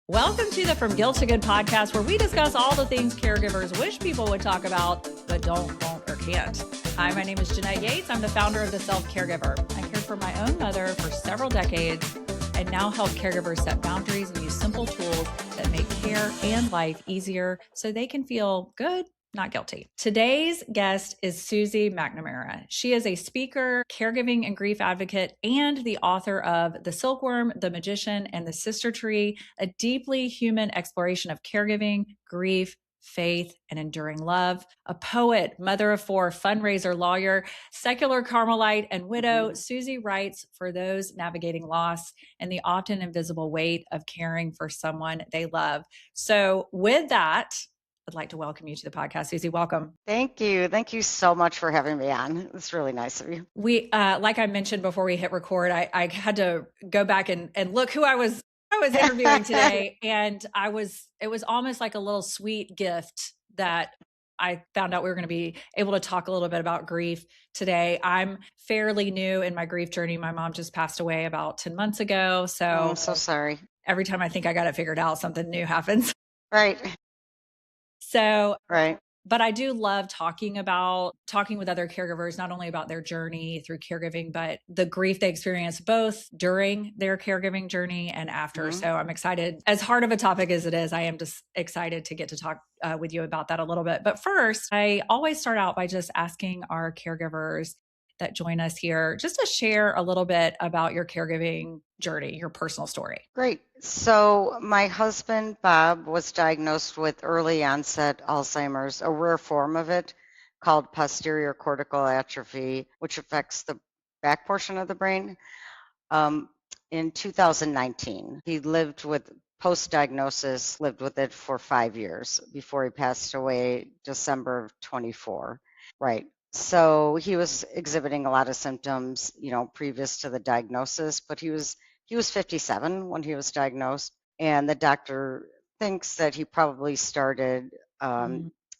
Welcome to the From Guilt to Good podcast, where we discuss all the things caregivers wish people would talk about, but don't, won't, or can't. Hi, my name is Jeanette Yates. I'm the founder of The Self-Caregiver. I cared for my own mother for several decades and now help caregivers set boundaries and use simple tools that make care and life easier so they can feel good, not guilty. Today's guest is Susie McNamara. She is a speaker, caregiving and grief advocate, and the author of The Silkworm, The Magician, and The Sister Tree, a deeply human exploration of caregiving, grief, faith, and enduring love. A poet, mother of four, fundraiser, lawyer, secular Carmelite, and widow, Susie writes for those navigating loss and the often invisible weight of caring for someone they love. So with that, I'd like to welcome you to the podcast. Susie, welcome. Thank you. Thank you so much for having me on. It's really nice of you. We, like I mentioned before we hit record, I had to go back and look who I was interviewing today. And it was almost like a little sweet gift that I found out we were going to be able to talk a little bit about grief today. I'm fairly new in my grief journey. My mom just passed away about 10 months ago. So I'm so sorry. Every time I think I got it figured out, something new happens. Right. Right. But I do love talking with other caregivers, not only about their journey through caregiving, but the grief they experience both during their caregiving journey and after. So I'm excited. As hard of a topic as it is, I am just excited to get to talk with you about that a little bit. But first, I always start out by just asking our caregivers that join us here just to share a little bit about your caregiving journey, your personal story. Great. So my husband, Bob, was diagnosed with early onset Alzheimer's, a rare form of it called posterior cortical atrophy, which affects the back portion of the brain, in 2019. He lived with post-diagnosis, lived with it for 5 years before he passed away December of 24. Right. So he was exhibiting a lot of symptoms, previous to the diagnosis, but he was 57 when he was diagnosed, and the doctor thinks that he probably started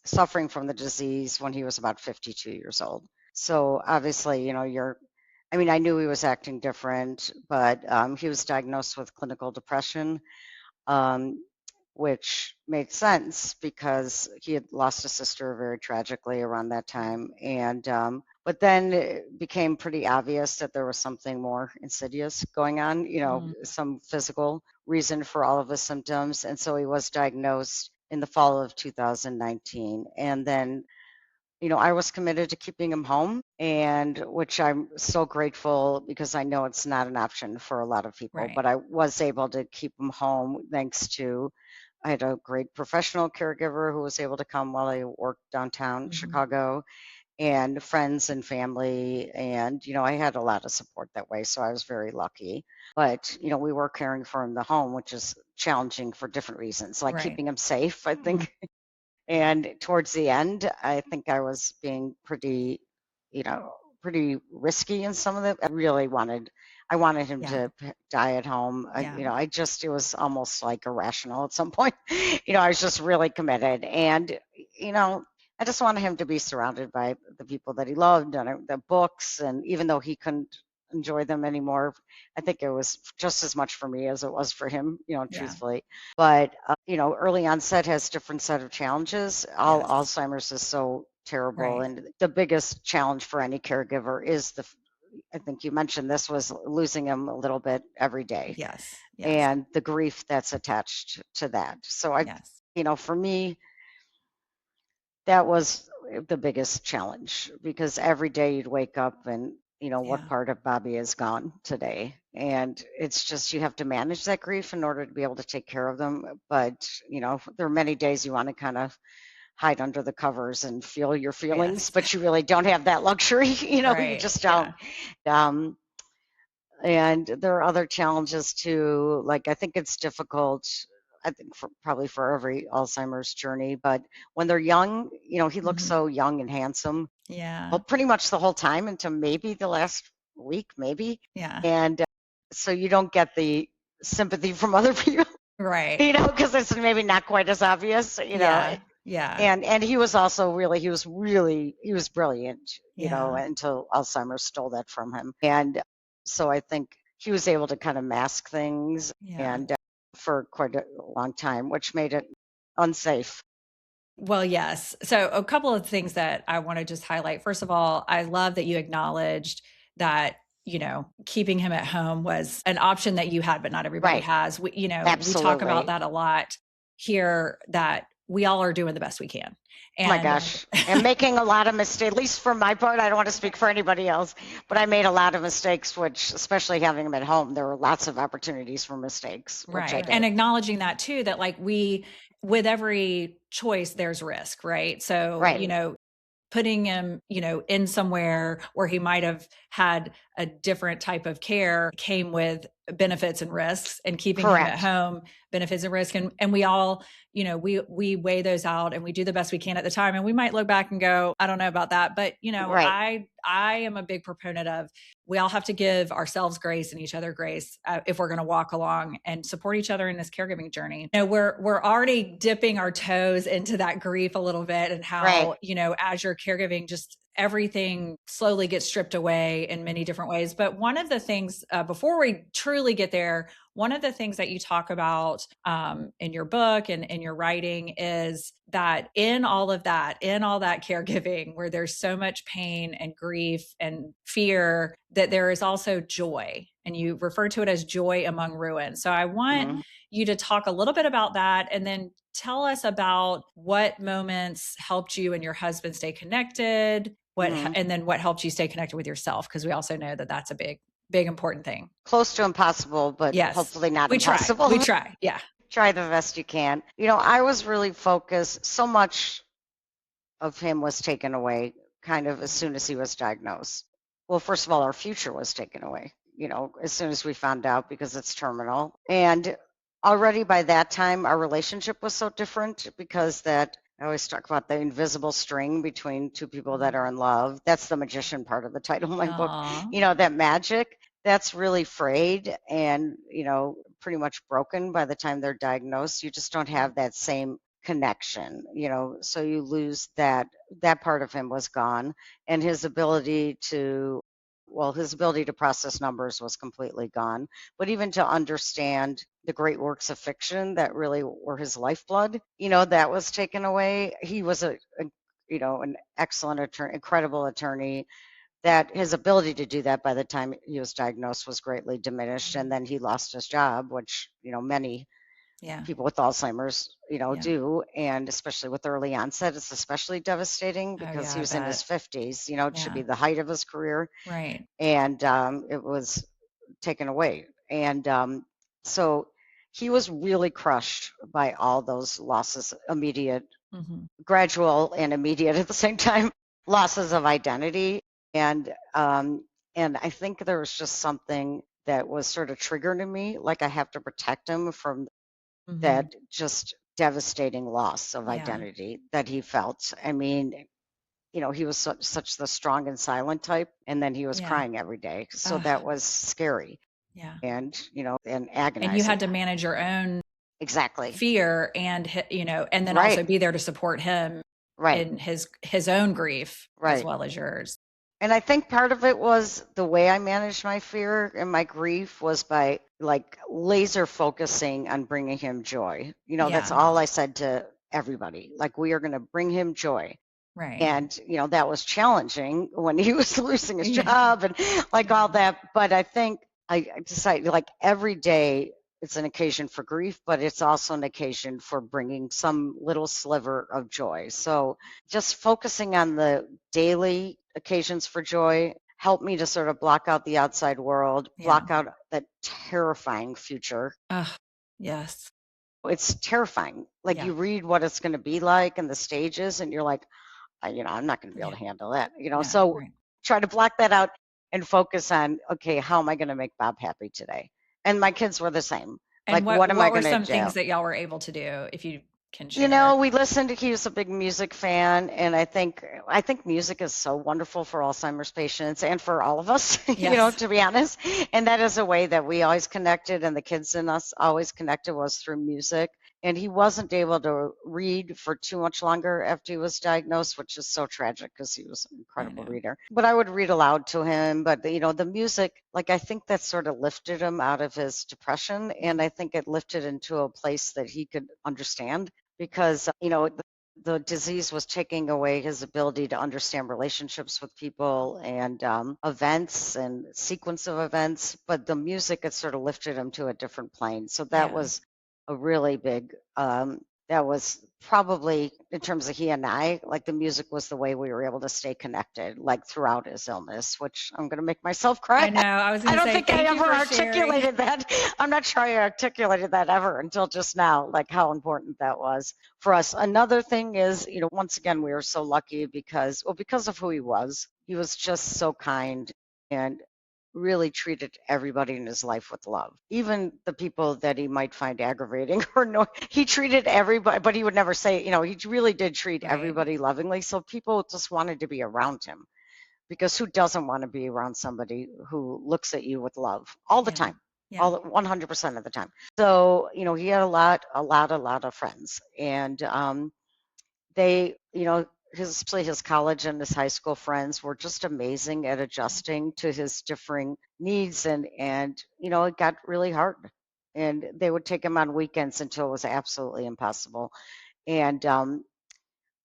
suffering from the disease when he was about 52 years old. So obviously, I knew he was acting different, but he was diagnosed with clinical depression, which made sense because he had lost a sister very tragically around that time. And but then it became pretty obvious that there was something more insidious going on, some physical reason for all of the symptoms. And so he was diagnosed in the fall of 2019. And then, I was committed to keeping him home, and which I'm so grateful because I know it's not an option for a lot of people, but I was able to keep him home thanks to I had a great professional caregiver who was able to come while I worked downtown Chicago, and friends and family. And, I had a lot of support that way. So I was very lucky. But, we were caring for him in the home, which is challenging for different reasons, like keeping him safe, I think. And towards the end, I think I was being pretty risky in some of it. I wanted him to die at home. It was almost like irrational at some point. I was just really committed. And, I just wanted him to be surrounded by the people that he loved and the books. And even though he couldn't enjoy them anymore, I think it was just as much for me as it was for him, truthfully. But, early onset has different set of challenges. Alzheimer's is so terrible. And the biggest challenge for any caregiver is I think you mentioned this, was losing him a little bit every day. Yes. And the grief that's attached to that. So for me, that was the biggest challenge, because every day you'd wake up and, what part of Bobby is gone today. And it's just, you have to manage that grief in order to be able to take care of them. But, there are many days you want to kind of hide under the covers and feel your feelings, but you really don't have that luxury, you just don't. And there are other challenges too. Like, I think it's difficult, probably for every Alzheimer's journey, but when they're young, he looks so young and handsome. Well, pretty much the whole time until maybe the last week, maybe. And so you don't get the sympathy from other people. Because it's maybe not quite as obvious, And he was also he was brilliant, until Alzheimer's stole that from him. And so I think he was able to kind of mask things. And for quite a long time, which made it unsafe. Well, yes. So a couple of things that I want to just highlight. First of all, I love that you acknowledged that, keeping him at home was an option that you had, but not everybody Right. has. We talk about Absolutely. that a lot here, that we all are doing the best we can. Oh my gosh. And making a lot of mistakes, at least for my part. I don't want to speak for anybody else, but I made a lot of mistakes, which, especially having him at home, there were lots of opportunities for mistakes, which I Right. did. And acknowledging that too, that like with every choice, there's risk, right? So, Right. putting him, in somewhere where he might have had a different type of care came with benefits and risks, and keeping him at Correct. home, benefits and risk. And we all, we weigh those out and we do the best we can at the time. And we might look back and go, I don't know about that. But, Right. I am a big proponent of, we all have to give ourselves grace and each other grace if we're going to walk along and support each other in this caregiving journey. We're already dipping our toes into that grief a little bit, and how, Right. as you're caregiving, just everything slowly gets stripped away in many different ways. But one of the things, before we truly get there, one of the things that you talk about in your book and in your writing is that in all that caregiving, where there's so much pain and grief and fear, that there is also joy. And you refer to it as joy among ruins. So I want you to talk a little bit about that, and then tell us about what moments helped you and your husband stay connected, and then what helped you stay connected with yourself, because we also know that that's a big important thing. Close to impossible, but Yes. hopefully not We impossible. We try. Yeah. Try the best you can. I was really focused. So much of him was taken away kind of as soon as he was diagnosed. Well, first of all, our future was taken away, as soon as we found out, because it's terminal. And already by that time, our relationship was so different, because I always talk about the invisible string between two people that are in love. That's the magician part of the title of my book. That magic, that's really frayed and, pretty much broken by the time they're diagnosed. You just don't have that same connection, so you lose that part of him was gone. And his ability to process numbers was completely gone. But even to understand the great works of fiction that really were his lifeblood, that was taken away. He was an excellent attorney, incredible attorney. That his ability to do that by the time he was diagnosed was greatly diminished. And then he lost his job, which, many people with Alzheimer's, do. And especially with early onset, it's especially devastating, because he was in his 50s, it should be the height of his career. Right. And it was taken away. And so he was really crushed by all those losses, immediate, gradual and immediate at the same time, losses of identity. And I think there was just something that was sort of triggering me, like I have to protect him from that just devastating loss of identity that he felt. I mean, he was such the strong and silent type, and then he was crying every day. So that was scary. Yeah. And, and agonizing. And you had to manage your own exactly fear, and, and then also be there to support him in his own grief as well as yours. And I think part of it was the way I managed my fear and my grief was by like laser focusing on bringing him joy. That's all I said to everybody. Like, we are going to bring him joy. Right. And, that was challenging when he was losing his job and like all that. But I think I decided, like, every day it's an occasion for grief, but it's also an occasion for bringing some little sliver of joy. So just focusing on the daily occasions for joy helped me to sort of block out the outside world, block out that terrifying future. Yes. It's terrifying. Like, you read what it's going to be like and the stages, and you're like, I'm not going to be able to handle that. So try to block that out and focus on, okay, how am I going to make Bob happy today? And my kids were the same. And like, what am I going to do? What were some things that y'all were able to do, if you can share? We listened to, he was a big music fan, and I think music is so wonderful for Alzheimer's patients and for all of us, to be honest. And that is a way that we always connected, and the kids and us always connected, was through music. And he wasn't able to read for too much longer after he was diagnosed, which is so tragic because he was an I incredible know. reader. But I would read aloud to him. But, the music, like, I think that sort of lifted him out of his depression. And I think it lifted into a place that he could understand because, the disease was taking away his ability to understand relationships with people and events and sequence of events. But the music had sort of lifted him to a different plane. So that Yeah. was a really big, that was probably in terms of he and I, like the music was the way we were able to stay connected, like throughout his illness, which I'm going to make myself cry. I know. I was I going to don't say, think I thank you ever for sharing. articulated that. I'm not sure I articulated that ever until just now, like how important that was for us. Another thing is, once again, we were so lucky because of who he was. He was just so kind and really treated everybody in his life with love, even the people that he might find aggravating or no. He treated everybody, but he would never say, he really did treat Right. everybody lovingly. So people just wanted to be around him because who doesn't want to be around somebody who looks at you with love all the Yeah. time, Yeah. all 100% of the time. So, he had a lot of friends, and they, especially his college and his high school friends were just amazing at adjusting to his differing needs, and it got really hard, and they would take him on weekends until it was absolutely impossible, and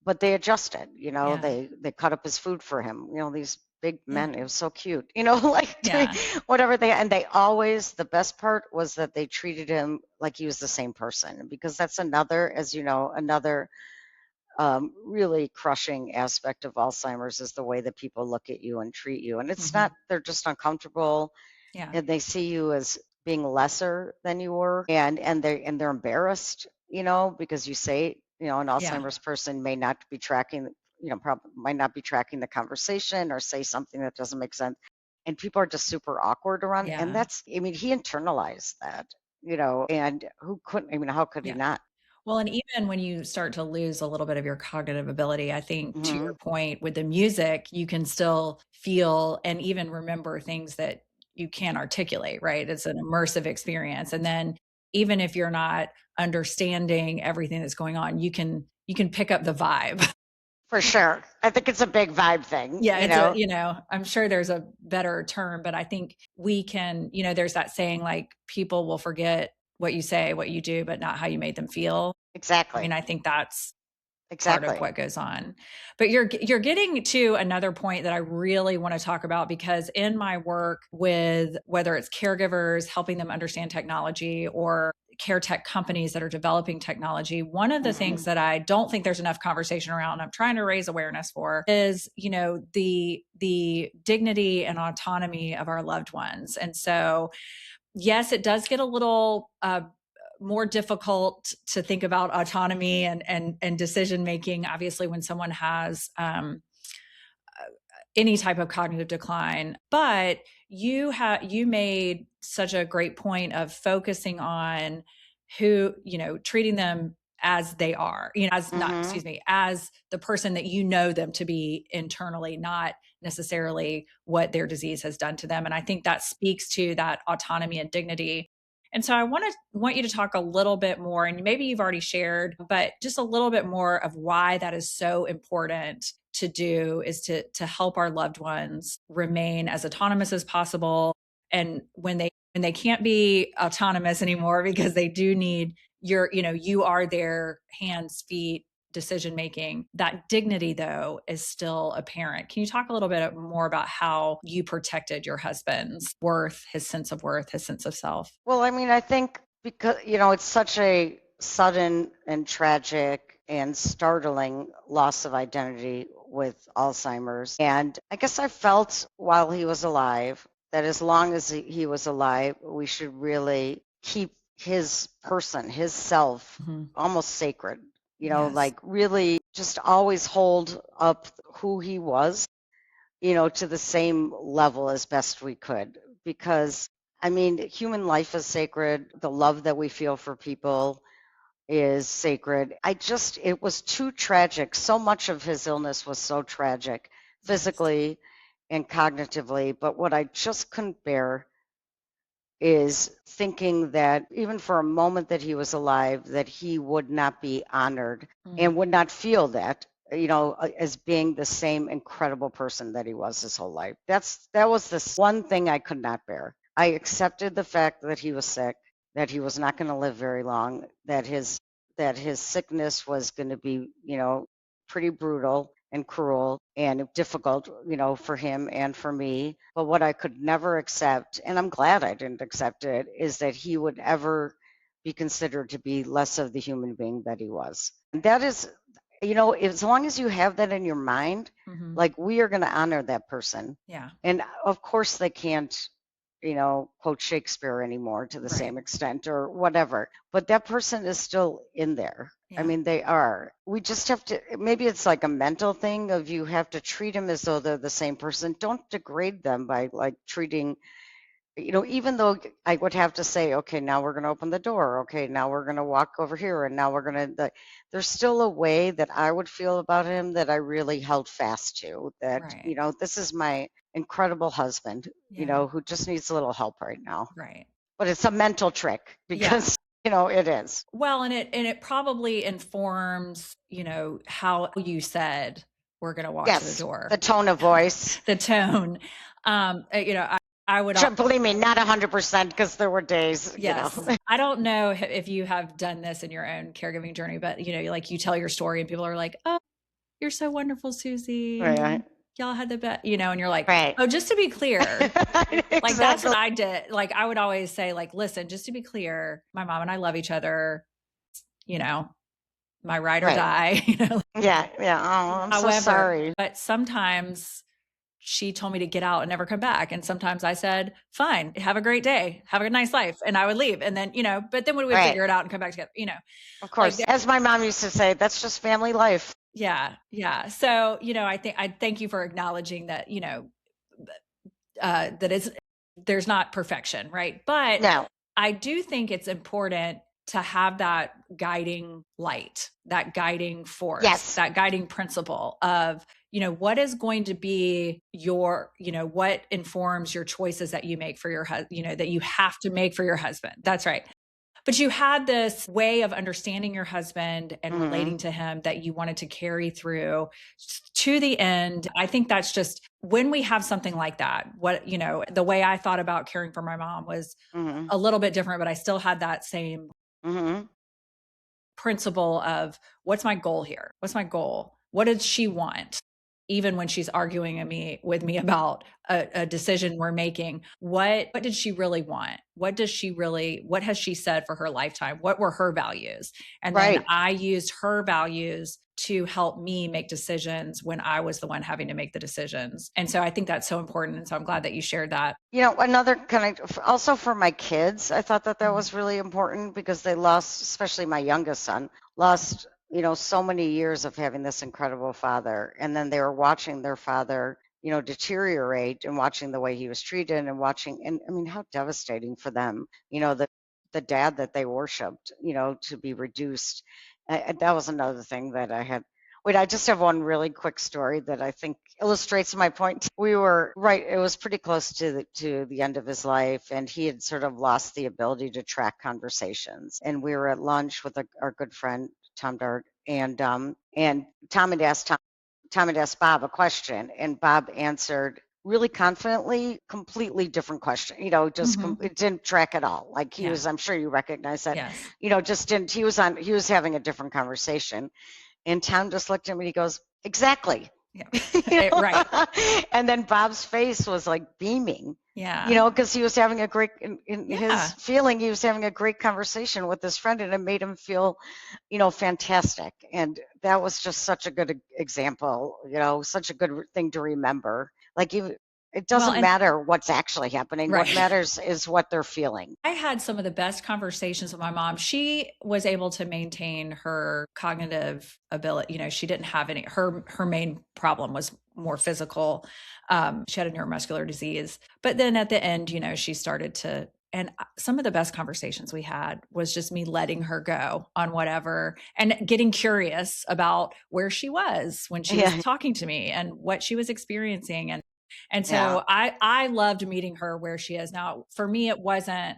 but they adjusted, Yeah. they cut up his food for him, these big men. Yeah. It was so cute, like Yeah. whatever and they always, the best part was that they treated him like he was the same person, because that's another, as you know, another really crushing aspect of Alzheimer's is the way that people look at you and treat you. And it's not, they're just uncomfortable, Yeah. and they see you as being lesser than you were, and they're embarrassed, because you say, an Yeah. Alzheimer's person may not be tracking, probably might not be tracking the conversation or say something that doesn't make sense. And people are just super awkward around. And Yeah. that's, I mean, he internalized that, and who couldn't, I mean, how could he Yeah. not? Well, and even when you start to lose a little bit of your cognitive ability, I think to hmm your point with the music, you can still feel and even remember things that you can't articulate, right? It's an immersive experience. And then even if you're not understanding everything that's going on, you can pick up the vibe. For sure. I think it's a big vibe thing, Yeah, I'm sure there's a better term, but I think we can, there's that saying like people will forget what you say, what you do, but not how you made them feel. I Exactly. mean, I think that's part of Exactly. what goes on. But you're getting to another point that I really want to talk about, because in my work with whether it's caregivers, helping them understand technology, or care tech companies that are developing technology, one of the things that I don't think there's enough conversation around, I'm trying to raise awareness for, is, the dignity and autonomy of our loved ones. And so, yes, it does get a little more difficult to think about autonomy and decision making, obviously, when someone has any type of cognitive decline. But you made such a great point of focusing on who, treating them as they are, as not, excuse me, as the person that them to be internally, not necessarily what their disease has done to them. And I think that speaks to that autonomy and dignity. And so I want you to talk a little bit more, and maybe you've already shared, but just a little bit more of why that is so important to do, is to help our loved ones remain as autonomous as possible. And when they can't be autonomous anymore, because they do need you are their hands, feet, decision making, that dignity though is still apparent. Can you talk a little bit more about how you protected your husband's worth, his sense of worth, his sense of self? Well, I mean, I think because, it's such a sudden and tragic and startling loss of identity with Alzheimer's. And I guess I felt while he was alive that as long as he was alive, we should really keep his person, his self, almost sacred, Yes. like really just always hold up who he was, to the same level as best we could. Because, I mean, human life is sacred. The love that we feel for people is sacred. It was too tragic. So much of his illness was so tragic, physically and cognitively. But what I just couldn't bear is thinking that even for a moment that he was alive, that he would not be honored and would not feel that, as being the same incredible person that he was his whole life. That was the one thing I could not bear. I accepted the fact that he was sick, that he was not going to live very long, that his sickness was going to be, pretty brutal and cruel and difficult, for him and for me. But what I could never accept, and I'm glad I didn't accept it, is that he would ever be considered to be less of the human being that he was. And that is, as long as you have that in your mind, like, we are going to honor that person. Yeah. And of course they can't, quote Shakespeare anymore to the same extent or whatever, but that person is still in there. Yeah. I mean, they are. We just have to, maybe it's like a mental thing of you have to treat them as though they're the same person. Don't degrade them by like treating, even though I would have to say, okay, now we're going to open the door. Okay, now we're going to walk over here. And now we're going to, there's still a way that I would feel about him that I really held fast to, that, this is my incredible husband, who just needs a little help right now. Right. But it's a mental trick because, it is. Well, and it probably informs, how you said we're going to walk to the door. The tone of voice. The tone. I would believe me, not 100%, because there were days. Yes. I don't know if you have done this in your own caregiving journey, but like you tell your story and people are like, "Oh, you're so wonderful, Suzy. Right. Y'all had the best," and you're like, right. "Oh, just to be clear." Exactly. Like, that's what I did. Like, I would always say, like, "Listen, just to be clear, my mom and I love each other, my ride or die." Yeah. Oh, I'm so sorry. But sometimes she told me to get out and never come back. And sometimes I said, fine, have a great day, have a nice life. And I would leave. And then, but then we would figure it out and come back together, Of course. Like, as my mom used to say, that's just family life. Yeah. Yeah. So, I thank you for acknowledging that, there's not perfection. Right. But no. I do think it's important to have that guiding light, that guiding force, that guiding principle of, what is going to be your, what informs your choices that you make for your husband, that you have to make for your husband. That's right. But you had this way of understanding your husband and relating to him that you wanted to carry through to the end. I think that's just when we have something like that, the way I thought about caring for my mom was a little bit different, but I still had that same principle of what's my goal here? What's my goal? What did she want? Even when she's arguing with me about a decision we're making, what did she really want? What has she said for her lifetime? What were her values? And then I used her values to help me make decisions when I was the one having to make the decisions. And so I think that's so important. And so I'm glad that you shared that. Another kind of, also for my kids, I thought that was really important because they lost, especially my youngest son, lost so many years of having this incredible father. And then they were watching their father, deteriorate and watching the way he was treated and I mean, how devastating for them, the dad that they worshiped, to be reduced. That was another thing that I had. Wait, I just have one really quick story that I think illustrates my point. We were it was pretty close to the end of his life, and he had sort of lost the ability to track conversations. And we were at lunch with our good friend Tom Dart, and Tom had asked Bob a question, and Bob answered really confidently, completely different question. It didn't track at all. Like he was, I'm sure you recognize that. Yes. Just didn't. He was having a different conversation, and Tom just looked at me. He goes, "Exactly." Yeah. Right. And then Bob's face was like beaming. Yeah. Because he was having a great, his feeling, he was having a great conversation with his friend, and it made him feel, fantastic. And that was just such a good example, such a good thing to remember. Like, it doesn't matter what's actually happening. Right. What matters is what they're feeling. I had some of the best conversations with my mom. She was able to maintain her cognitive ability. She didn't have any, her main problem was more physical. She had a neuromuscular disease, but then at the end, she started to, and some of the best conversations we had was just me letting her go on whatever and getting curious about where she was when she was talking to me and what she was experiencing. And And Yeah. so I loved meeting her where she is now. For me, it wasn't,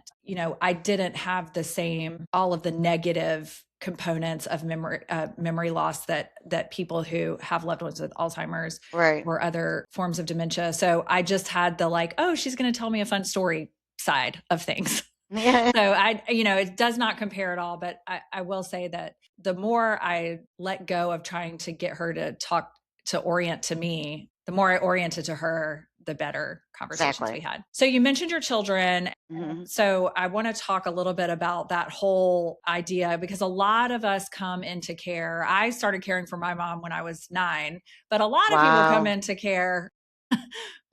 I didn't have the same, all of the negative components of memory loss that people who have loved ones with Alzheimer's Right. or other forms of dementia. So I just had the like, oh, she's going to tell me a fun story side of things. Yeah. So it does not compare at all, but I will say that the more I let go of trying to get her to orient to me, the more I oriented to her, the better conversations we Exactly. had. So you mentioned your children. Hmm. So I want to talk a little bit about that whole idea because a lot of us come into care. I started caring for my mom when I was 9, but a lot of people come Wow. into care,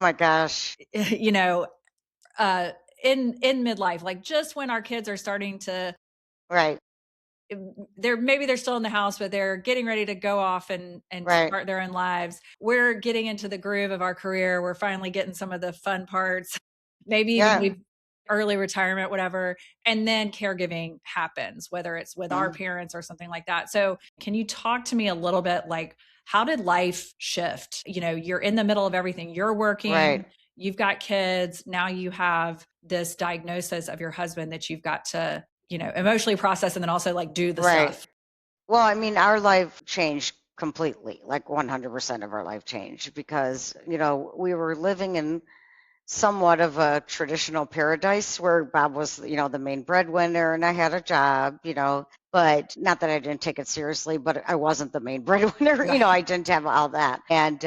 My gosh. you know, uh, in midlife, like just when our kids are starting to, Right. they're still in the house, but they're getting ready to go off and Right. start their own lives. We're getting into the groove of our career. We're finally getting some of the fun parts, maybe even Yeah. we've early retirement, whatever. And then caregiving happens, whether it's with our Mhm. parents or something like that. So can you talk to me a little bit like how did life shift? You're in the middle of everything. You're Right. working, you've got kids, now you have this diagnosis of your husband that you've got to emotionally process and then also like do the Right. stuff. Well, I mean, our life changed completely, like 100% of our life changed because, we were living in somewhat of a traditional paradise where Bob was, the main breadwinner and I had a job, but not that I didn't take it seriously, but I wasn't the main breadwinner, Right. I didn't have all that. And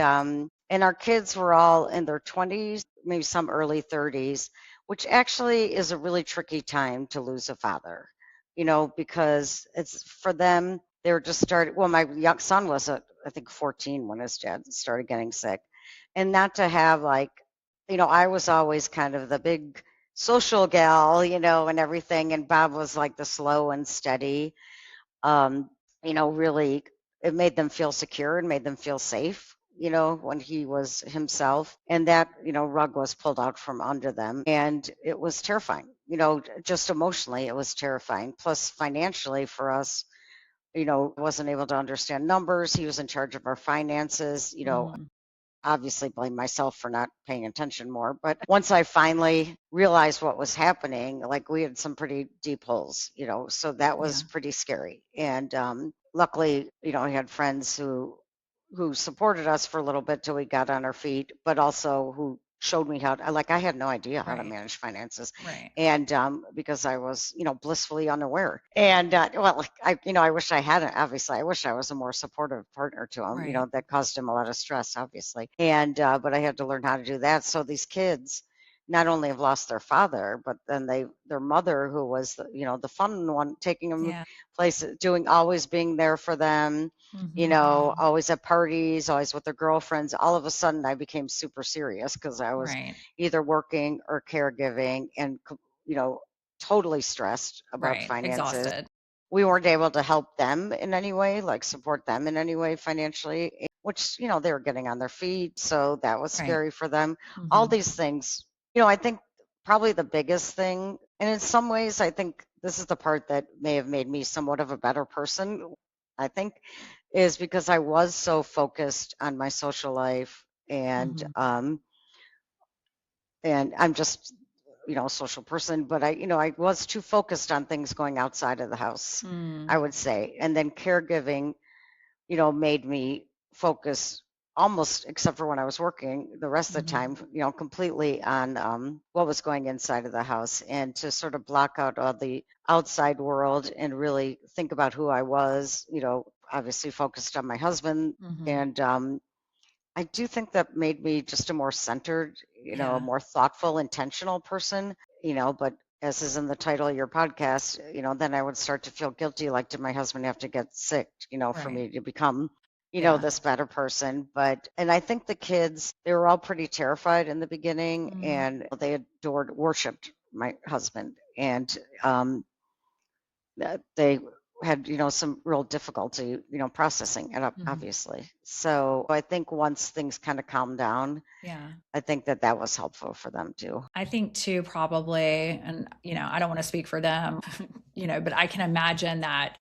our kids were all in their 20s, maybe some early 30s, which actually is a really tricky time to lose a father, because it's for them, they were just started. Well, my young son was, I think, 14 when his dad started getting sick. And not to have like, I was always kind of the big social gal, and everything. And Bob was like the slow and steady. Um, really, it made them feel secure and made them feel safe, when he was himself. And that, rug was pulled out from under them. And it was terrifying, just emotionally, it was terrifying. Plus, financially for us, wasn't able to understand numbers. He was in charge of our finances, Mhm. obviously blame myself for not paying attention more. But once I finally realized what was happening, like we had some pretty deep holes, so that was Yeah. pretty scary. And luckily, I had friends who supported us for a little bit till we got on our feet, but also who showed me how to, like, I had no idea how to Right. manage finances. Right. And because I was, blissfully unaware. And well, like, I wish I hadn't, obviously, I wish I was a more supportive partner to him, Right. that caused him a lot of stress, obviously. And, but I had to learn how to do that. So these kids, not only have lost their father, but then their mother, who was the fun one, taking them Yeah. places, always being there for them, Mhm. always at parties, always with their girlfriends. All of a sudden, I became super serious because I was Right. either working or caregiving, and totally stressed about Right. finances. Exhausted. We weren't able to help them in any way, like support them in any way financially, which they were getting on their feet, so that was Right. scary for them. All Mhm. these things, I think probably the biggest thing, and in some ways I think this is the part that may have made me somewhat of a better person, I think, is because I was so focused on my social life, and Mhm. I'm just, a social person, but I was too focused on things going outside of the house, I Mm. would say. And then caregiving, made me focus almost, except for when I was working, the rest of the Mhm. time, completely on what was going inside of the house, and to sort of block out all the outside world and really think about who I was, obviously focused on my husband. Mhm. And I do think that made me just a more centered, a Yeah. more thoughtful, intentional person, but as is in the title of your podcast, then I would start to feel guilty. Like, did my husband have to get sick, for Right. me to become, Yeah. this better person? And I think the kids, they were all pretty terrified in the beginning, Mm. and they adored, worshiped my husband. And that they had, some real difficulty, processing it, Mhm. obviously. So I think once things kind of calmed down, Yeah. I think that was helpful for them too. I think too, probably, and I don't want to speak for them, but I can imagine that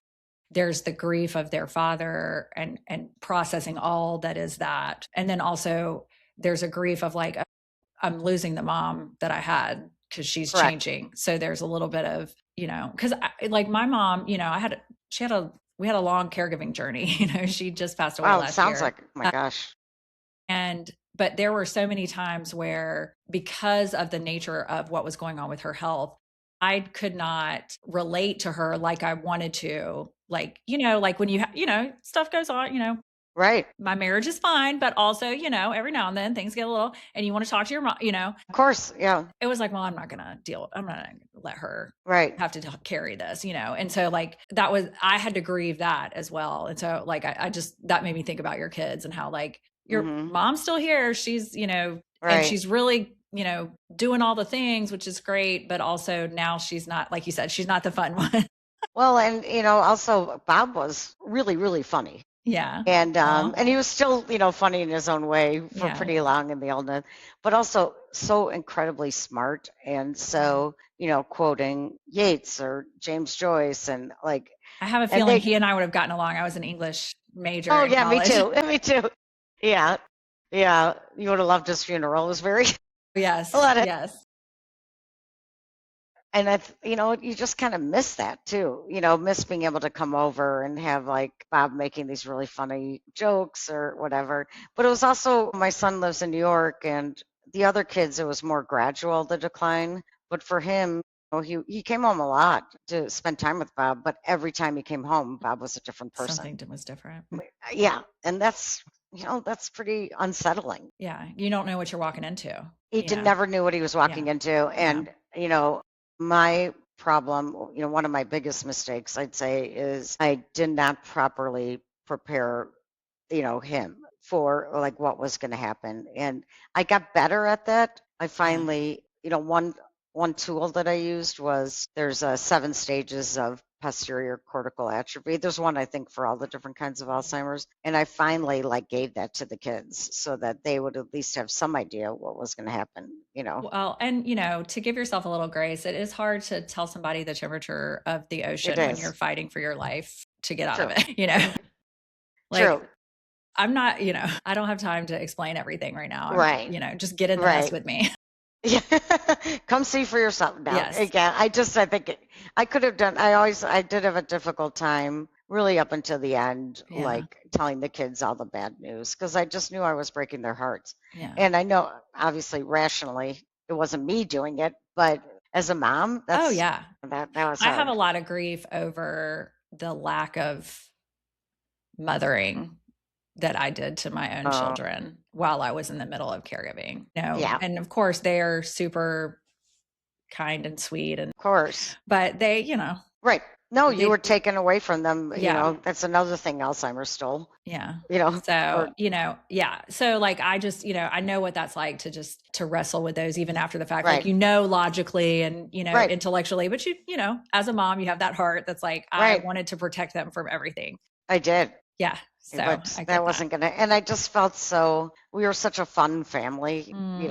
there's the grief of their father and processing all that is that. And then also there's a grief of like, I'm losing the mom that I had because she's Correct. changing. So there's a little bit of, because like my mom, we had a long caregiving journey. She just passed away Wow, it last sounds year. like, oh my gosh. But there were so many times where, because of the nature of what was going on with her health, I could not relate to her like I wanted to. Like, like when stuff goes on, Right. my marriage is fine, but also, every now and then things get a little, and you want to talk to your mom, Of course. Yeah. it was like, well, I'm not going to let her Right. have to carry this, And so like I had to grieve that as well. And so like, I just, that made me think about your kids and how like your Mm-hmm. mom's still here. She's, and Right. she's really, doing all the things, which is great. But also now she's not, like you said, she's not the fun one. Well, and also Bob was really, really funny. Yeah. And he was still, funny in his own way for Yeah. pretty long in the illness, but also so incredibly smart. And so, quoting Yates or James Joyce and like, I have a feeling he and I would have gotten along. I was an English major oh in yeah, me college. too. Me too. Yeah. Yeah. You would have loved his funeral. It was very, Yes. a lot of, Yes. and you just kind of miss that too, miss being able to come over and have like Bob making these really funny jokes or whatever. But it was also, my son lives in New York, and the other kids, it was more gradual, the decline. But for him, he came home a lot to spend time with Bob, but every time he came home, Bob was a different person. Something was different. Yeah. And that's pretty unsettling. Yeah. You don't know what you're walking into. He never knew what he was walking into. And, my problem, one of my biggest mistakes, I'd say, is I did not properly prepare, him for like what was going to happen. And I got better at that. I finally, one tool that I used was, there's 7 stages of posterior cortical atrophy. There's one, I think, for all the different kinds of Alzheimer's. And I finally like gave that to the kids so that they would at least have some idea what was going to happen, Well, and to give yourself a little grace, it is hard to tell somebody the temperature of the ocean when you're fighting for your life to get out of it, Like, True. I'm not, I don't have time to explain everything right now. Right. Just get in the mess with me. Yeah. Come see for yourself now. Yes. Again, I think I could have done, I did have a difficult time really up until the end, like telling the kids all the bad news, because I just knew I was breaking their hearts. Yeah. And I know, obviously, rationally, it wasn't me doing it, but as a mom, that was hard. I have a lot of grief over the lack of mothering that I did to my own children while I was in the middle of caregiving. And of course they are super kind and sweet, and of course, but they, right. No, you were taken away from them. That's another thing Alzheimer's stole. Yeah. So, So like, I just, I know what that's like to wrestle with those, even after the fact, right. like, logically and, right. intellectually, but as a mom, you have that heart that's like, right. I wanted to protect them from everything. I did. Yeah. So that wasn't going to, and I just felt we were such a fun family, we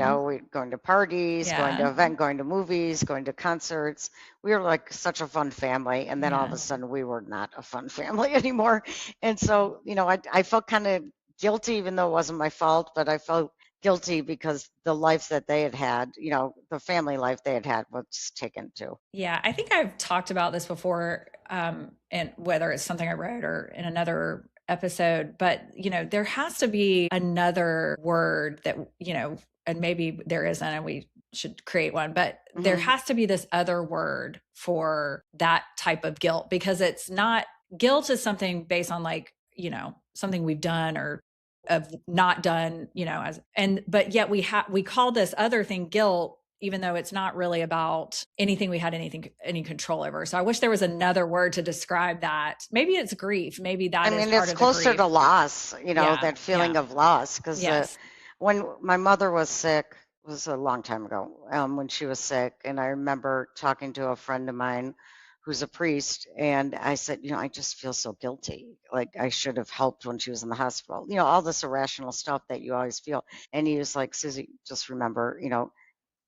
going to parties, going to events, going to movies, going to concerts. We were like such a fun family. And then all of a sudden we were not a fun family anymore. And so, I felt kind of guilty, even though it wasn't my fault, but I felt guilty because the life that they had, the family life they had was taken too. Yeah. I think I've talked about this before, and whether it's something I wrote or in another episode, but there has to be another word that, and maybe there isn't, and we should create one, but there has to be this other word for that type of guilt, because it's not, guilt is something based on like, something we've done or of not done, but yet we call this other thing guilt, even though it's not really about anything we had any control over. So I wish there was another word to describe that. Maybe it's grief. Maybe that is part it's of closer the to loss, that feeling of loss. Because when my mother was sick, it was a long time ago, when she was sick, and I remember talking to a friend of mine who's a priest, and I said, I just feel so guilty. Like I should have helped when she was in the hospital. All this irrational stuff that you always feel. And he was like, Susie, just remember,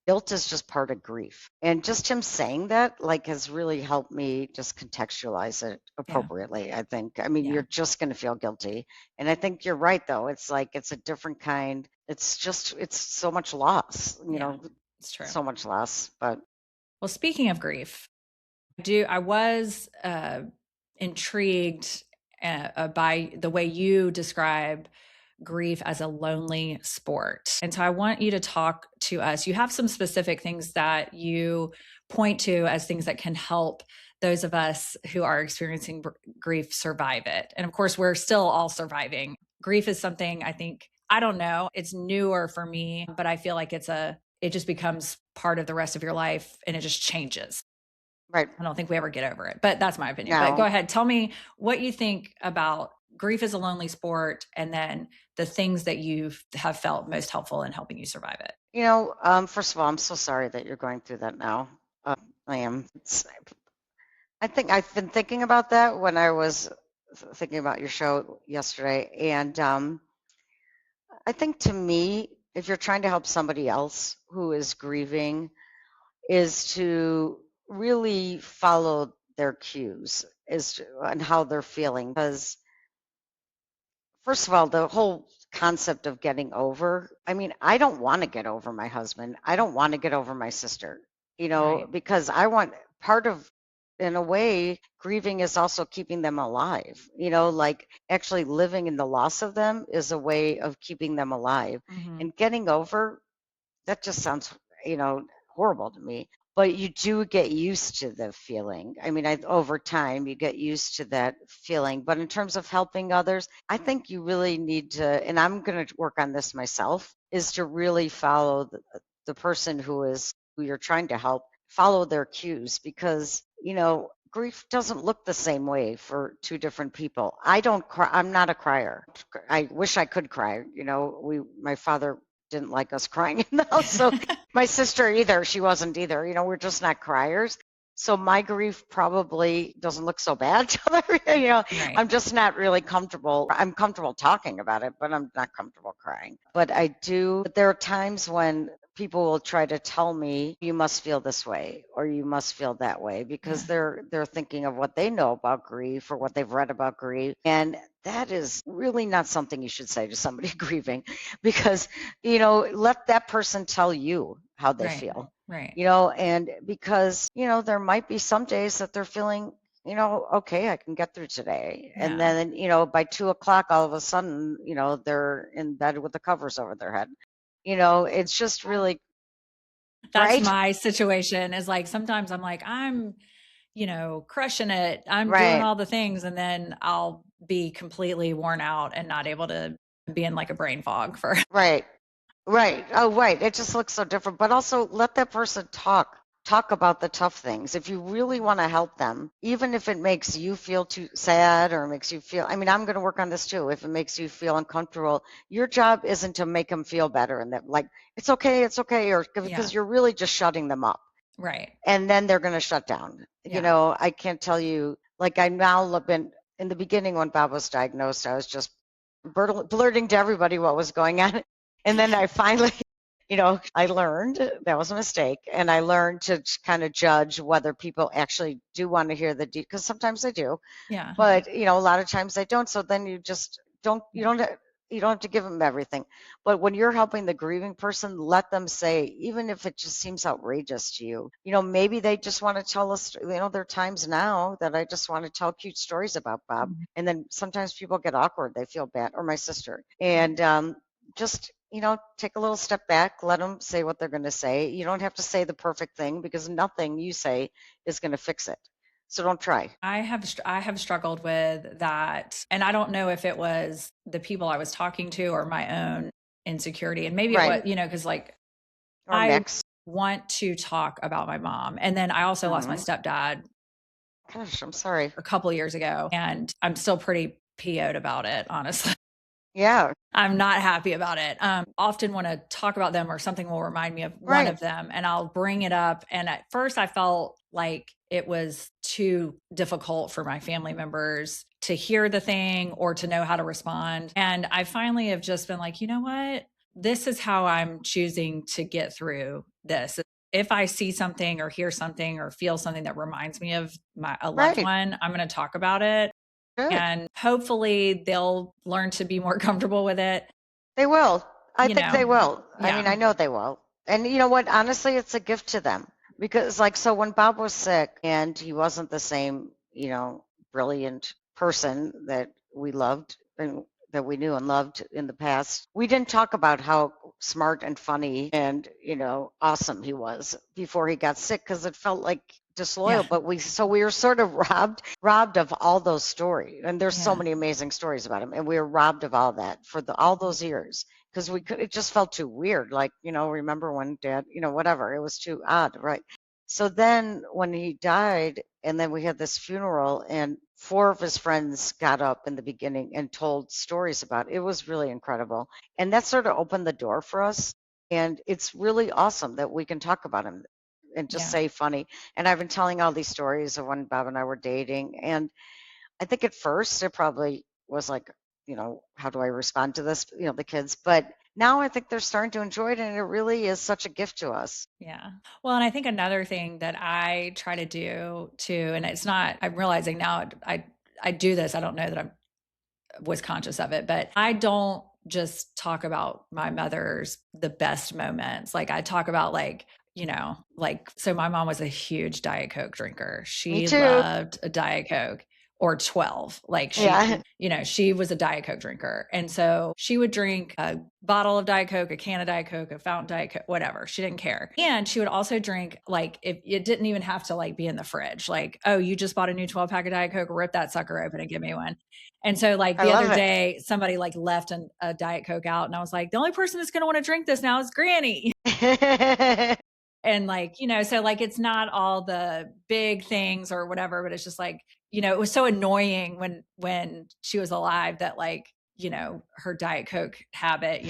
guilt is just part of grief. And just him saying that like has really helped me just contextualize it Yeah. appropriately, I think. I mean, Yeah. you're just going to feel guilty. And I think you're right though. It's like it's a different kind. It's so much loss, Yeah. It's true. so much loss. But Well, speaking of grief, I was intrigued by the way you describe grief as a lonely sport. And so I want you to talk to us. You have some specific things that you point to as things that can help those of us who are experiencing grief survive it. And of course, we're still all surviving. Grief is something I think, I don't know, it's newer for me, but I feel like it just becomes part of the rest of your life and it just changes. right I don't think we ever get over it, but that's my opinion. But go now, ahead, tell me what you think about grief is a lonely sport, and then the things that you have felt most helpful in helping you survive it. first of all, I'm so sorry that you're going through that now. I am. I think I've been thinking about that when I was thinking about your show yesterday. And I think to me, if you're trying to help somebody else who is grieving, is to really follow their cues and how they're feeling. Because, first of all, the whole concept of getting over, I mean, I don't want to get over my husband. I don't want to get over my sister, Right. because I want part of, in a way, grieving is also keeping them alive, like actually living in the loss of them is a way of keeping them alive. Hmm. And getting over, that just sounds, you know, horrible to me. But you do get used to the feeling. I mean, over time, you get used to that feeling. But in terms of helping others, I think you really need to, and I'm going to work on this myself, is to really follow the person who you're trying to help, follow their cues because, grief doesn't look the same way for two different people. I don't cry. I'm not a crier. I wish I could cry. My father didn't like us crying in the house. So my sister either, she wasn't either. We're just not criers. So my grief probably doesn't look so bad to other, Right. I'm just not really comfortable. I'm comfortable talking about it, but I'm not comfortable crying. But there are times when people will try to tell me you must feel this way or you must feel that way because Yeah. they're thinking of what they know about grief or what they've read about grief. And that is really not something you should say to somebody grieving because let that person tell you how they Right. feel, Right. and because, there might be some days that they're feeling, okay, I can get through today. And Yeah. then, by 2 o'clock, all of a sudden, they're in bed with the covers over their head. It's just really, That's right? my situation is like sometimes I'm like, I'm, crushing it. I'm doing Right. all the things. And then I'll be completely worn out and not able to be in like a brain fog for. Right. Right. Oh, right. It just looks so different. But also let that person talk about the tough things. If you really want to help them, even if it makes you feel too sad or makes you feel, I mean, I'm going to work on this too. If it makes you feel uncomfortable, your job isn't to make them feel better and that like, it's okay, or Yeah. because you're really just shutting them up Right. and then they're going to shut down. Yeah. I can't tell you, like I now have been in the beginning when Bob was diagnosed, I was just blurting to everybody what was going on. And then I finally, I learned that was a mistake. And I learned to kind of judge whether people actually do want to hear because sometimes they do, Yeah. but a lot of times they don't. So then you just you don't have to give them everything. But when you're helping the grieving person, let them say, even if it just seems outrageous to you, maybe they just want to tell us, there are times now that I just want to tell cute stories about Bob. Mhm. And then sometimes people get awkward, they feel bad, or my sister. Yeah. And just, take a little step back, let them say what they're going to say. You don't have to say the perfect thing because nothing you say is going to fix it. So don't try. I have struggled with that, and I don't know if it was the people I was talking to or my own insecurity, and maybe it was, Right. because like Or I mix. want to talk about my mom, and then I also lost my Hmm. stepdad Gosh, I'm sorry. a couple of years ago, and I'm still pretty PO'd about it, honestly. Yeah. I'm not happy about it. Often want to talk about them or something will remind me of one Right. of them and I'll bring it up. And at first I felt like it was too difficult for my family members to hear the thing or to know how to respond. And I finally have just been like, you know what? this is how I'm choosing to get through this. If I see something or hear something or feel something that reminds me of a loved Right. one, I'm going to talk about it. Good. And hopefully they'll learn to be more comfortable with it. They will. I You think they know, will. I yeah, mean, I know they will. And you know what? Honestly, it's a gift to them because, like, so when Bob was sick and he wasn't the same, brilliant person that we loved and that we knew and loved in the past, we didn't talk about how smart and funny and, awesome he was before he got sick because it felt like yeah, disloyal. But we were sort of robbed of all those stories. And there's so yeah, many amazing stories about him. And we were robbed of all that for all those years because it just felt too weird. Like, remember when dad, whatever, it was too odd, right? So then when he died, and then we had this funeral, and four of his friends got up in the beginning and told stories about it. It was really incredible. And that sort of opened the door for us. And it's really awesome that we can talk about him and just yeah, say funny. And I've been telling all these stories of when Bob and I were dating. And I think at first it probably was like, how do I respond to this, the kids, but now I think they're starting to enjoy it and it really is such a gift to us. yeah. Well, and I think another thing that I try to do too, and it's not, I'm realizing now I do this. I don't know that I was conscious of it, but I don't just talk about my mother's the best moments. Like I talk about so my mom was a huge Diet Coke drinker. Me She too. loved a Diet Coke or 12. Like Yeah. she was a Diet Coke drinker. And so she would drink a bottle of Diet Coke, a can of Diet Coke, a fountain Diet Coke, whatever. She didn't care. And she would also drink, like, if it didn't even have to like be in the fridge. Like, oh, you just bought a new 12 pack of Diet Coke, rip that sucker open and give me one. And so like I the love other day, somebody like left a Diet Coke out, and I was like, the only person that's going to want to drink this now is Granny. it. And like, so like it's not all the big things or whatever, but it's just like, it was so annoying when she was alive that like, her Diet Coke habit,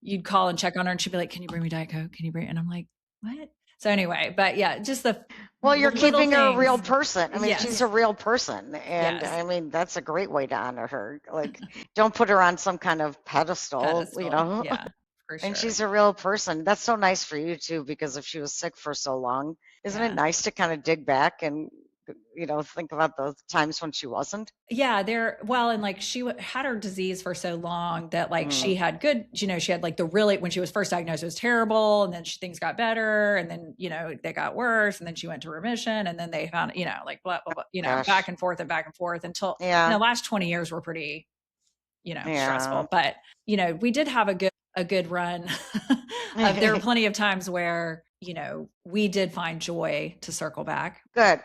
you'd call and check on her and she'd be like, can you bring me Diet Coke? Can you bring? And I'm like, what? So anyway, but yeah, just the Well, you're little keeping her a real things. person. I mean, she's Yes. a real person. And Yes. I mean, that's a great way to honor her. Like, don't put her on some kind of pedestal, Pedestal. Yeah, for And sure. she's a real person. That's so nice for you too, because if she was sick for so long, isn't it Yeah. nice to kind of dig back and, think about those times when she wasn't? Yeah, and like she had her disease for so long that like Mm, she had good, she had like when she was first diagnosed, it was terrible. And then things got better. And then, they got worse. And then she went to remission. And then they found, like blah, blah, blah, back gosh. and forth and back and forth until, Yeah. last 20 years were pretty, Yeah. stressful. But, we did have a good run there were plenty of times where, we did find joy, to circle back. Good.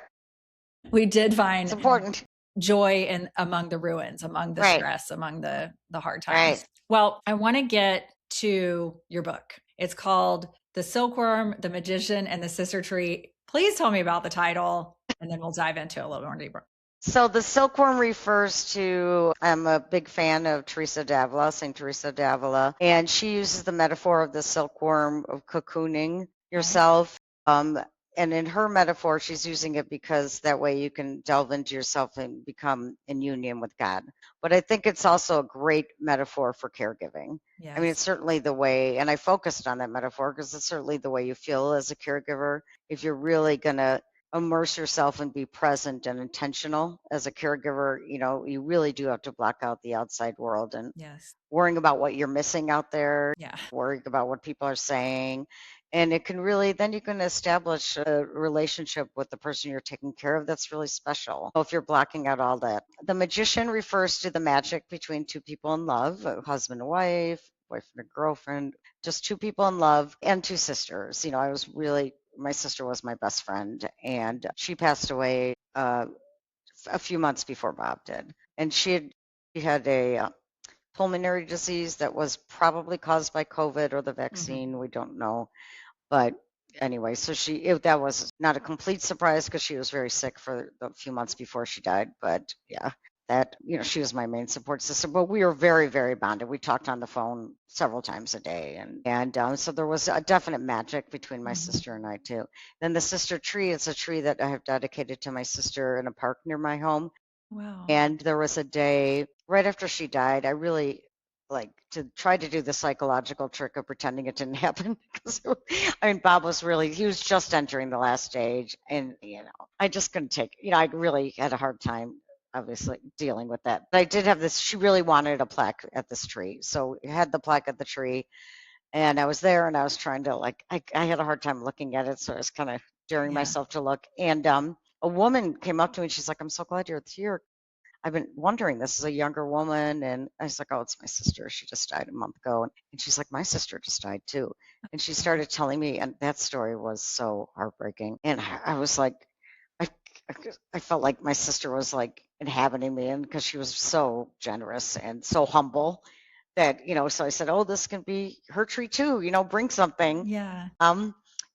We did It's find important. joy among the ruins, among the Right. stress, among the hard times. Right. Well, I want to get to your book. It's called The Silkworm, the Magician, and the Sister Tree. Please tell me about the title, and then we'll dive into it a little more deeper. So the silkworm refers to, I'm a big fan of Teresa d'Avila, St. Teresa d'Avila, and she uses the metaphor of the silkworm of cocooning yourself. And in her metaphor, she's using it because that way you can delve into yourself and become in union with God. But I think it's also a great metaphor for caregiving. Yes. I mean, it's certainly the way, and I focused on that metaphor because it's certainly the way you feel as a caregiver. If you're really going to immerse yourself and be present and intentional as a caregiver, you really do have to block out the outside world and Yes. worrying about what you're missing out there, Yeah. worrying about what people are saying. And it can really, then you can establish a relationship with the person you're taking care of that's really special. If you're blocking out all that. The magician refers to the magic between two people in love, a husband and wife, boyfriend and girlfriend, just two people in love, and two sisters. My sister was my best friend, and she passed away a few months before Bob did. And she had a pulmonary disease that was probably caused by COVID or the vaccine. We don't know. But anyway, so that was not a complete surprise because she was very sick for a few months before she died. But yeah, she was my main support system. But we were very, very bonded. We talked on the phone several times a day. And so there was a definite magic between my sister and I, too. Then the sister tree, it's a tree that I have dedicated to my sister in a park near my home. Wow. And there was a day right after she died, I really like to try to do the psychological trick of pretending it didn't happen. 'Cause I mean, Bob was really, he was just entering the last stage, and I just couldn't take, I really had a hard time, obviously, dealing with that. But I did have this. She really wanted a plaque at this tree, so I had the plaque at the tree, and I was there, and I was trying to like, I had a hard time looking at it, so I was kind of daring Yeah. myself to look. And a woman came up to me, and she's like, "I'm so glad you're here. I've been wondering, this is a younger woman." And I was like, "Oh, it's my sister. She just died a month ago." And she's like, "My sister just died too." And she started telling me, and that story was so heartbreaking. And I was like, I, I felt like my sister was like inhabiting me, and because she was so generous and so humble that, so I said, "Oh, this can be her tree too, bring something." Yeah.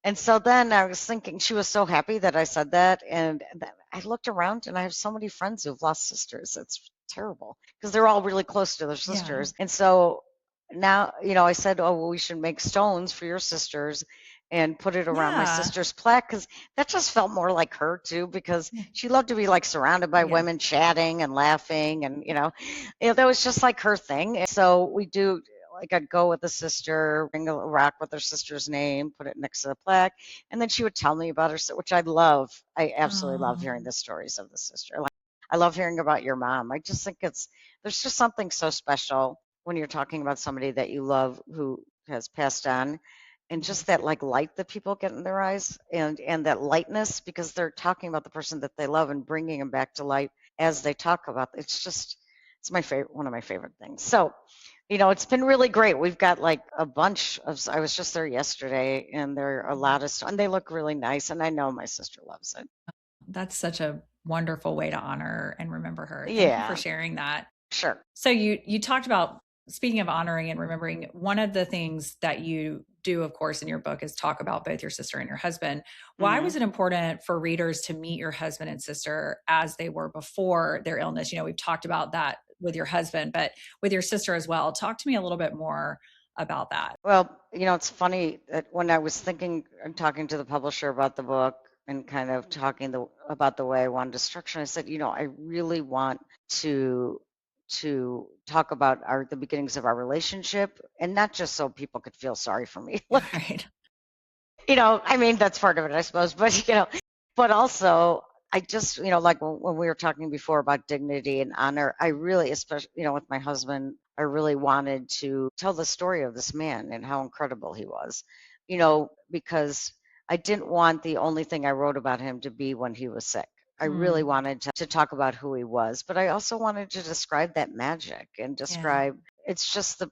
And so then I was thinking, she was so happy that I said that. And then I looked around, and I have so many friends who've lost sisters. It's terrible because they're all really close to their Yeah. sisters. And so now, I said, "Oh, well, we should make stones for your sisters and put it around my Yeah. sister's plaque," because that just felt more like her too, because Yeah. she loved to be like surrounded by Yeah. women chatting and laughing. And, that was just like her thing. And so we do, like, I'd go with a sister, bring a rock with her sister's name, put it next to the plaque, and then she would tell me about her, which I love. I absolutely love hearing the stories of the sister. Like, I love hearing about your mom. I just think there's just something so special when you're talking about somebody that you love who has passed on, and just that like light that people get in their eyes, and that lightness, because they're talking about the person that they love and bringing them back to life as they talk about. It's my favorite, one of my favorite things. So, it's been really great. We've got like a bunch of, I was just there yesterday, and there are a lot of stuff, and they look really nice, and I know my sister loves it. That's such a wonderful way to honor and remember her. Thank you for Yeah, sharing that. sure. So you talked about, speaking of honoring and remembering, one of the things that you do, of course, in your book is talk about both your sister and your husband. Why Hmm. was it important for readers to meet your husband and sister as they were before their illness? We've talked about that with your husband, but with your sister as well. Talk to me a little bit more about that. Well, it's funny that when I was thinking and talking to the publisher about the book, and kind of talking about the way I wanted to structure, I said, I really want to talk about the beginnings of our relationship, and not just so people could feel sorry for me. Like, Right. I mean, that's part of it, I suppose, but but also, I just, like when we were talking before about dignity and honor, I really, especially, with my husband, I really wanted to tell the story of this man and how incredible he was, because I didn't want the only thing I wrote about him to be when he was sick. I really Mm, wanted to talk about who he was, but I also wanted to describe that magic and yeah. describe, it's just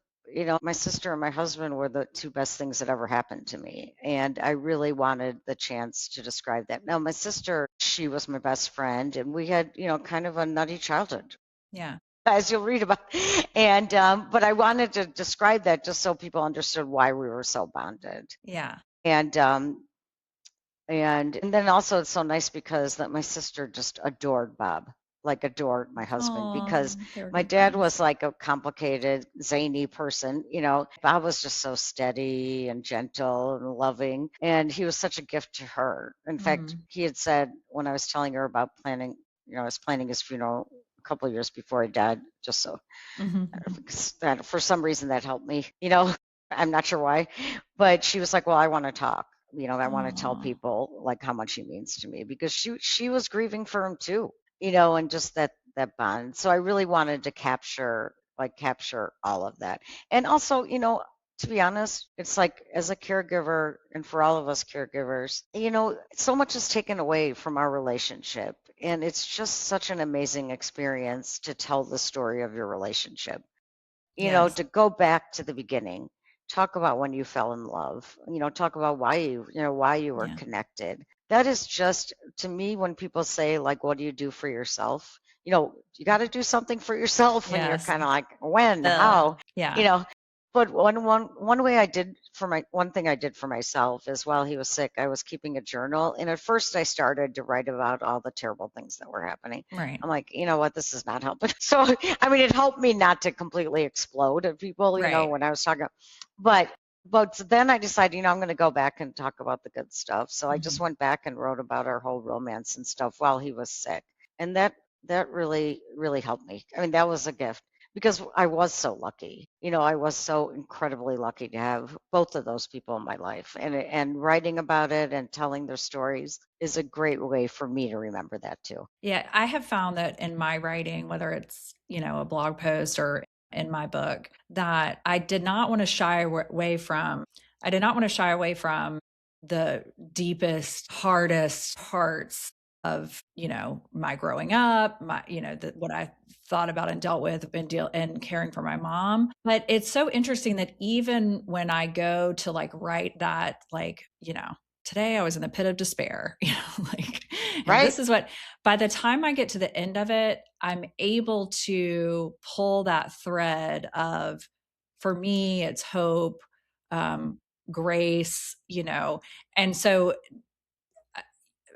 my sister and my husband were the two best things that ever happened to me. And I really wanted the chance to describe that. Now, my sister, she was my best friend, and we had, kind of a nutty childhood, Yeah. as you'll read about. And, but I wanted to describe that just so people understood why we were so bonded. Yeah. And, and then also it's so nice because that my sister just adored Bob, like adored my husband, because Oh, they were my good dad friends. was like a complicated, zany person. Bob was just so steady and gentle and loving, and he was such a gift to her. In fact, Mm, he had said when I was telling her about planning, I was planning his funeral a couple of years before he died, just so mhm. that for some reason that helped me, I'm not sure why, but she was like, "Well, I want to talk. I want to tell Aw, people like how much he means to me," because she was grieving for him too, and just that bond. So I really wanted to capture all of that. And also, to be honest, it's like, as a caregiver, and for all of us caregivers, so much is taken away from our relationship. And it's just such an amazing experience to tell the story of your relationship, yes. to go back to the beginning, talk about when you fell in love, talk about why you were Yeah. connected. That is just, to me, when people say, like, what do you do for yourself? You got to do something for yourself, and you're Yes. kind of like, when, The how, you yeah. know, but one way I did for one thing I did for myself is, while he was sick, I was keeping a journal. And at first I started to write about all the terrible things that were happening. Right. I'm like, you know what, this is not helping. So, I mean, it helped me not to completely explode at people, Right. when I was talking, but then I decided, I'm going to go back and talk about the good stuff. So I just Mhm. went back and wrote about our whole romance and stuff while he was sick. And that really, really helped me. I mean, that was a gift. because I was so lucky. I was so incredibly lucky to have both of those people in my life. And writing about it and telling their stories is a great way for me to remember that too. Yeah, I have found that in my writing, whether it's, a blog post or in my book, that I did not want to shy away from. I did not want to shy away from the deepest, hardest parts of, my growing up, what I thought about and dealt with and caring for my mom. But it's so interesting that even when I go to write that, today I was in the pit of despair, and this is what, by the time I get to the end of it, I'm able to pull that thread of, for me, it's hope, grace, and so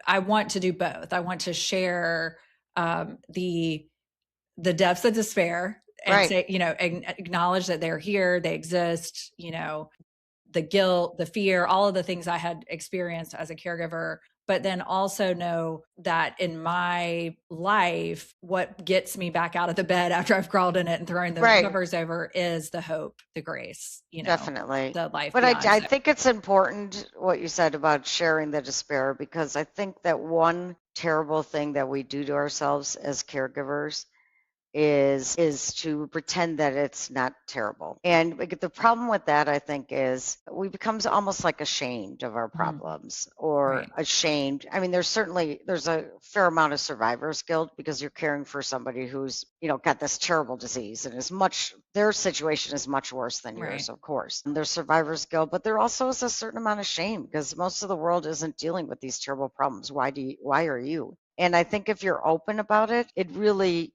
I want to do both. I want to share the depths of despair and say, acknowledge that they're here, they exist, the guilt, the fear, all of the things I had experienced as a caregiver, but then also know that in my life, what gets me back out of the bed after I've crawled in it and thrown the covers over is the hope, the grace, Definitely. the life. But I think it's important what you said about sharing the despair, because I think that one terrible thing that we do to ourselves as caregivers is to pretend that it's not terrible. And the problem with that, I think, is we become almost like ashamed of our problems or ashamed. I mean, there's a fair amount of survivor's guilt because you're caring for somebody who's, got this terrible disease and their situation is much worse than yours, of course. And there's survivor's guilt, but there also is a certain amount of shame because most of the world isn't dealing with these terrible problems. Why are you? And I think if you're open about it, it really,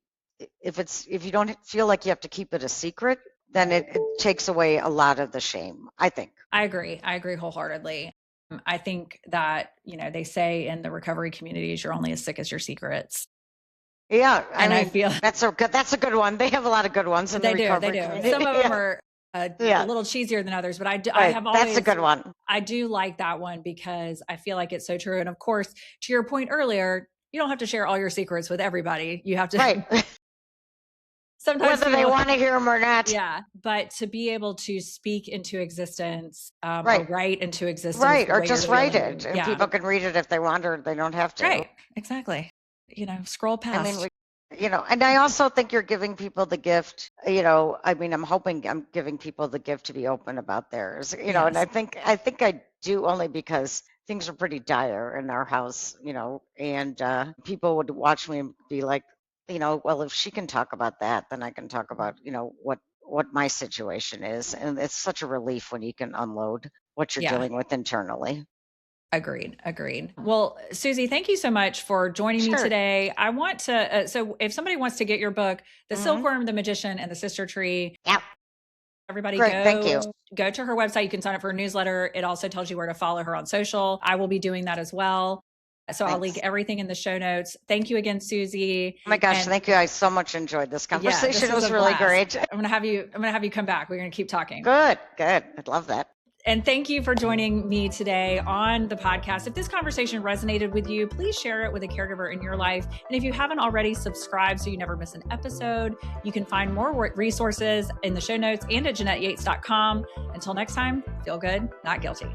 if you don't feel like you have to keep it a secret, then it takes away a lot of the shame, I think. I agree wholeheartedly. I think that, they say in the recovery communities, you're only as sick as your secrets. Yeah. I feel that's a good one. They have a lot of good ones in the recovery community. Some of them are a little cheesier than others, but I have always, that's a good one. I do like that one because I feel like it's so true. And of course, to your point earlier, you don't have to share all your secrets with everybody. You have to sometimes whether they want to hear them or not. Yeah. But to be able to speak into existence, or write into existence. Or just write it. And people can read it if they want, or they don't have to. Right. Exactly. Scroll past. And I also think you're giving people the gift, I'm hoping I'm giving people the gift to be open about theirs, and I think I do, only because things are pretty dire in our house, and people would watch me and be like, well, if she can talk about that, then I can talk about, what my situation is. And it's such a relief when you can unload what you're dealing with internally. Agreed. Well, Suzy, thank you so much for joining me today. I want to, so if somebody wants to get your book, The Silkworm, the Magician, and the Sister Tree. Yep. Everybody thank you. Go to her website. You can sign up for her newsletter. It also tells you where to follow her on social. I will be doing that as well. So I'll link everything in the show notes. Thank you again, Suzy. Oh my gosh, thank you. I so much enjoyed this conversation. It was really great. I'm gonna have you come back. We're gonna keep talking. Good. I'd love that. And thank you for joining me today on the podcast. If this conversation resonated with you, please share it with a caregiver in your life. And if you haven't already, subscribe so you never miss an episode. You can find more resources in the show notes and at JeanetteYates.com. Until next time, feel good, not guilty.